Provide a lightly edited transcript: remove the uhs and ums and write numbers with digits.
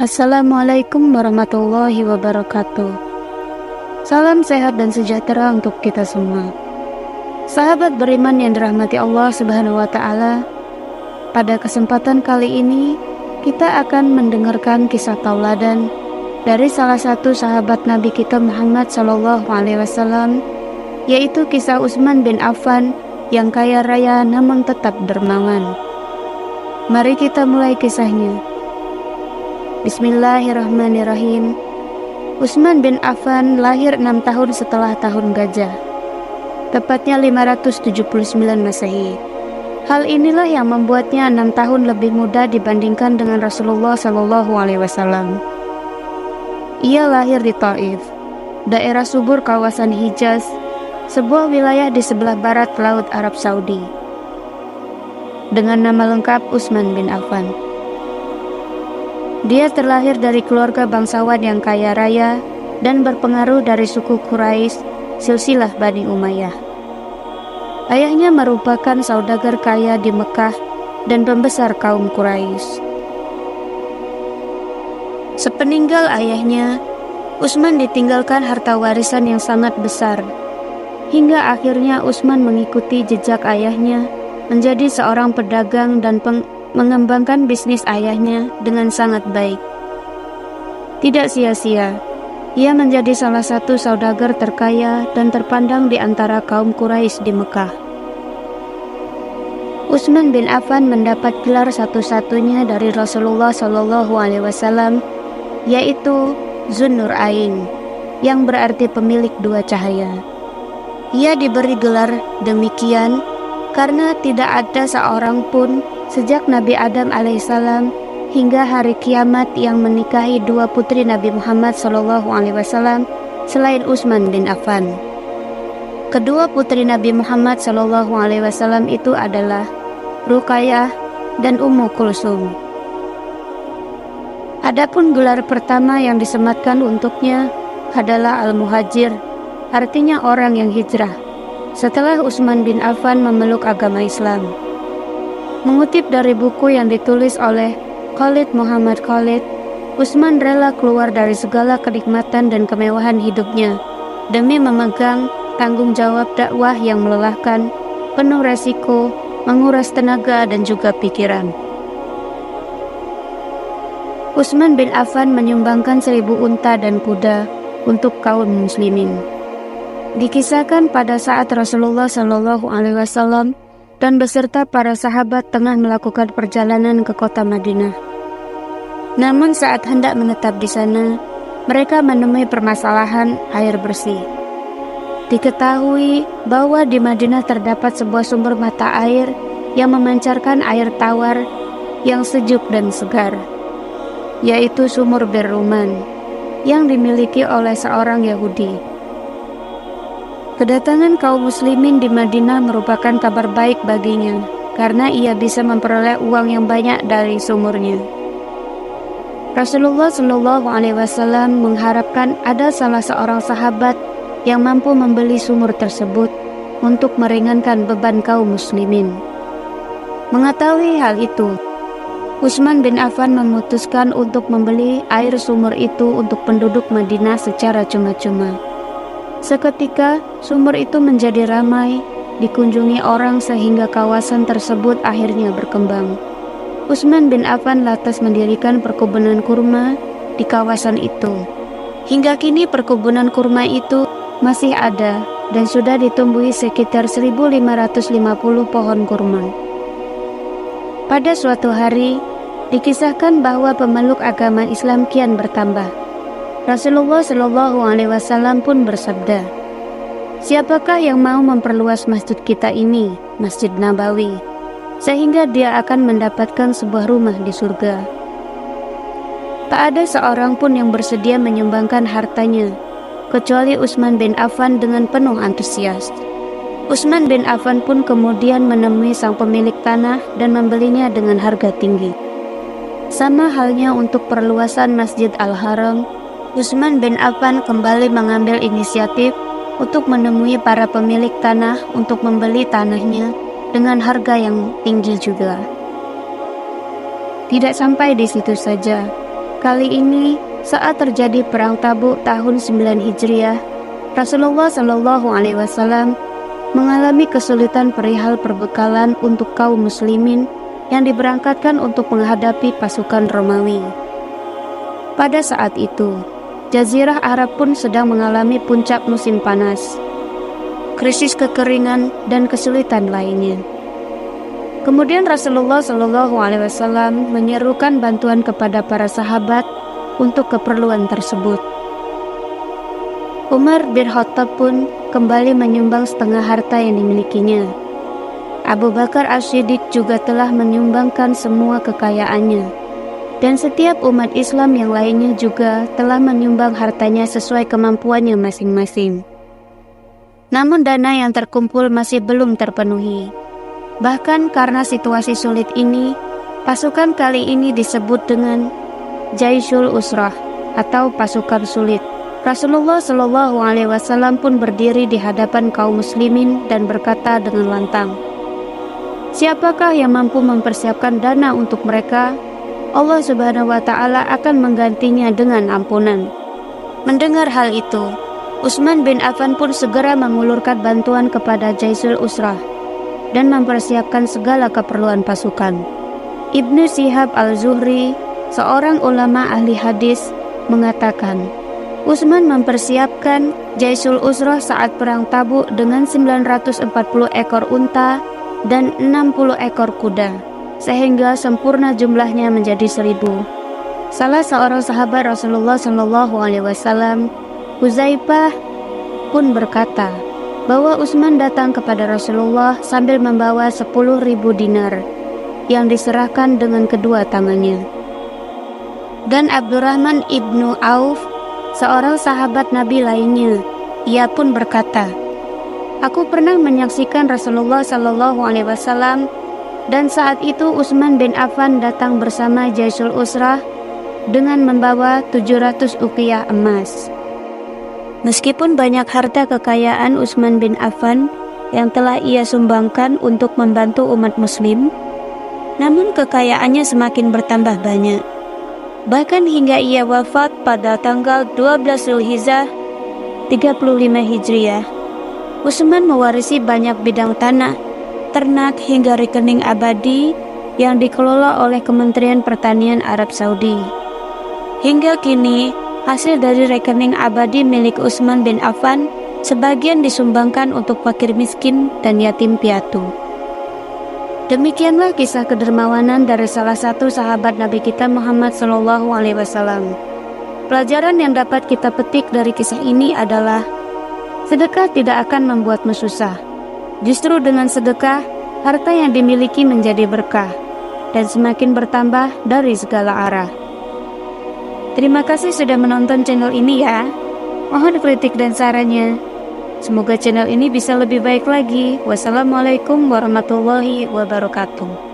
Assalamualaikum warahmatullahi wabarakatuh. Salam sehat dan sejahtera untuk kita semua. Sahabat beriman yang dirahmati Allah Subhanahu wa Ta'ala, pada kesempatan kali ini kita akan mendengarkan kisah tauladan dari salah satu sahabat Nabi kita Muhammad Sallallahu Alaihi Wasallam, yaitu kisah Utsman bin Affan yang kaya raya namun tetap dermawan. Mari kita mulai kisahnya. Bismillahirrahmanirrahim. Utsman bin Affan lahir 6 tahun setelah tahun gajah, tepatnya 579 Masehi. Hal inilah yang membuatnya 6 tahun lebih muda dibandingkan dengan Rasulullah Shallallahu Alaihi Wasallam. Ia lahir di Taif, daerah subur kawasan Hijaz, sebuah wilayah di sebelah barat Laut Arab Saudi. Dengan nama lengkap Utsman bin Affan. Dia terlahir dari keluarga bangsawan yang kaya raya dan berpengaruh dari suku Quraisy, silsilah Bani Umayyah. Ayahnya merupakan saudagar kaya di Mekah dan pembesar kaum Quraisy. Sepeninggal ayahnya, Utsman ditinggalkan harta warisan yang sangat besar, hingga akhirnya Utsman mengikuti jejak ayahnya menjadi seorang pedagang dan mengembangkan bisnis ayahnya dengan sangat baik. Tidak sia-sia, ia menjadi salah satu saudagar terkaya dan terpandang di antara kaum Quraisy di Mekah. Utsman bin Affan mendapat gelar satu-satunya dari Rasulullah Shallallahu Alaihi Wasallam, yaitu Dzun-Nurain, yang berarti pemilik dua cahaya. Ia diberi gelar demikian karena tidak ada seorang pun sejak Nabi Adam alaihissalam hingga hari kiamat yang menikahi dua putri Nabi Muhammad SAW selain Utsman bin Affan. Kedua putri Nabi Muhammad SAW itu adalah Ruqayyah dan Ummu Kulsum. Adapun gelar pertama yang disematkan untuknya adalah Al-Muhajir, artinya orang yang hijrah, setelah Utsman bin Affan memeluk agama Islam. Mengutip dari buku yang ditulis oleh Khalid Muhammad Khalid, Utsman rela keluar dari segala kenikmatan dan kemewahan hidupnya demi memegang tanggung jawab dakwah yang melelahkan, penuh resiko, menguras tenaga dan juga pikiran. Utsman bin Affan menyumbangkan 1000 unta dan kuda untuk kaum muslimin. Dikisahkan pada saat Rasulullah Shallallahu Alaihi Wasallam dan beserta para sahabat tengah melakukan perjalanan ke kota Madinah. Namun saat hendak menetap di sana, mereka menemui permasalahan air bersih. Diketahui bahwa di Madinah terdapat sebuah sumber mata air yang memancarkan air tawar yang sejuk dan segar, yaitu sumur Bir Ruman yang dimiliki oleh seorang Yahudi. Kedatangan kaum muslimin di Madinah merupakan kabar baik baginya, karena ia bisa memperoleh uang yang banyak dari sumurnya. Rasulullah Shallallahu Alaihi Wasallam mengharapkan ada salah seorang sahabat yang mampu membeli sumur tersebut untuk meringankan beban kaum muslimin. Mengetahui hal itu, Utsman bin Affan memutuskan untuk membeli air sumur itu untuk penduduk Madinah secara cuma-cuma. Seketika, sumur itu menjadi ramai, dikunjungi orang sehingga kawasan tersebut akhirnya berkembang. Utsman bin Affan lantas mendirikan perkebunan kurma di kawasan itu. Hingga kini perkebunan kurma itu masih ada dan sudah ditumbuhi sekitar 1550 pohon kurma. Pada suatu hari, dikisahkan bahwa pemeluk agama Islam kian bertambah. Rasulullah Shallallahu Alaihi Wasallam pun bersabda, "Siapakah yang mau memperluas masjid kita ini, Masjid Nabawi, sehingga dia akan mendapatkan sebuah rumah di surga?" Tak ada seorang pun yang bersedia menyumbangkan hartanya, kecuali Utsman bin Affan dengan penuh antusias. Utsman bin Affan pun kemudian menemui sang pemilik tanah dan membelinya dengan harga tinggi. Sama halnya untuk perluasan Masjid Al-Haram, Utsman bin Affan kembali mengambil inisiatif untuk menemui para pemilik tanah untuk membeli tanahnya dengan harga yang tinggi juga. Tidak sampai di situ saja, kali ini saat terjadi perang Tabuk tahun 9 Hijriah, Rasulullah Shallallahu Alaihi Wasallam mengalami kesulitan perihal perbekalan untuk kaum muslimin yang diberangkatkan untuk menghadapi pasukan Romawi. Pada saat itu, Jazirah Arab pun sedang mengalami puncak musim panas, krisis kekeringan, dan kesulitan lainnya. Kemudian Rasulullah Shallallahu Alaihi Wasallam menyerukan bantuan kepada para sahabat untuk keperluan tersebut. Umar bin Khattab pun kembali menyumbang setengah harta yang dimilikinya. Abu Bakar As-Siddiq juga telah menyumbangkan semua kekayaannya, dan setiap umat Islam yang lainnya juga telah menyumbang hartanya sesuai kemampuannya masing-masing. Namun dana yang terkumpul masih belum terpenuhi. Bahkan karena situasi sulit ini, pasukan kali ini disebut dengan Jaisul Usrah atau pasukan sulit. Rasulullah Shallallahu Alaihi Wasallam pun berdiri di hadapan kaum muslimin dan berkata dengan lantang, "Siapakah yang mampu mempersiapkan dana untuk mereka? Allah Subhanahu wa Ta'ala akan menggantinya dengan ampunan." Mendengar hal itu, Utsman bin Affan pun segera mengulurkan bantuan kepada Jaisul Usrah dan mempersiapkan segala keperluan pasukan. Ibnu Syihab al-Zuhri, seorang ulama ahli hadis, mengatakan, Utsman mempersiapkan Jaisul Usrah saat perang Tabuk dengan 940 ekor unta dan 60 ekor kuda, sehingga sempurna jumlahnya menjadi 1.000. Salah seorang sahabat Rasulullah Shallallahu Alaihi Wasallam, Huzaifah, pun berkata bahwa Utsman datang kepada Rasulullah sambil membawa 10.000 dinar yang diserahkan dengan kedua tangannya. Dan Abdurrahman ibnu Auf, seorang sahabat Nabi lainnya, ia pun berkata, "Aku pernah menyaksikan Rasulullah Shallallahu Alaihi Wasallam, dan saat itu Utsman bin Affan datang bersama Jaisul Usrah dengan membawa 700 uqiyah emas." Meskipun banyak harta kekayaan Utsman bin Affan yang telah ia sumbangkan untuk membantu umat muslim, namun kekayaannya semakin bertambah banyak. Bahkan hingga ia wafat pada tanggal 12 Zulhijjah 35 Hijriah, Utsman mewarisi banyak bidang tanah, ternak hingga rekening abadi yang dikelola oleh Kementerian Pertanian Arab Saudi. Hingga kini, hasil dari rekening abadi milik Utsman bin Affan sebagian disumbangkan untuk fakir miskin dan yatim piatu. Demikianlah kisah kedermawanan dari salah satu sahabat Nabi kita Muhammad Sallallahu Alaihi Wasallam. Pelajaran yang dapat kita petik dari kisah ini adalah sedekah tidak akan membuatmu susah. Justru dengan sedekah, harta yang dimiliki menjadi berkah dan semakin bertambah dari segala arah. Terima kasih sudah menonton channel ini ya. Mohon kritik dan sarannya. Semoga channel ini bisa lebih baik lagi. Wassalamualaikum warahmatullahi wabarakatuh.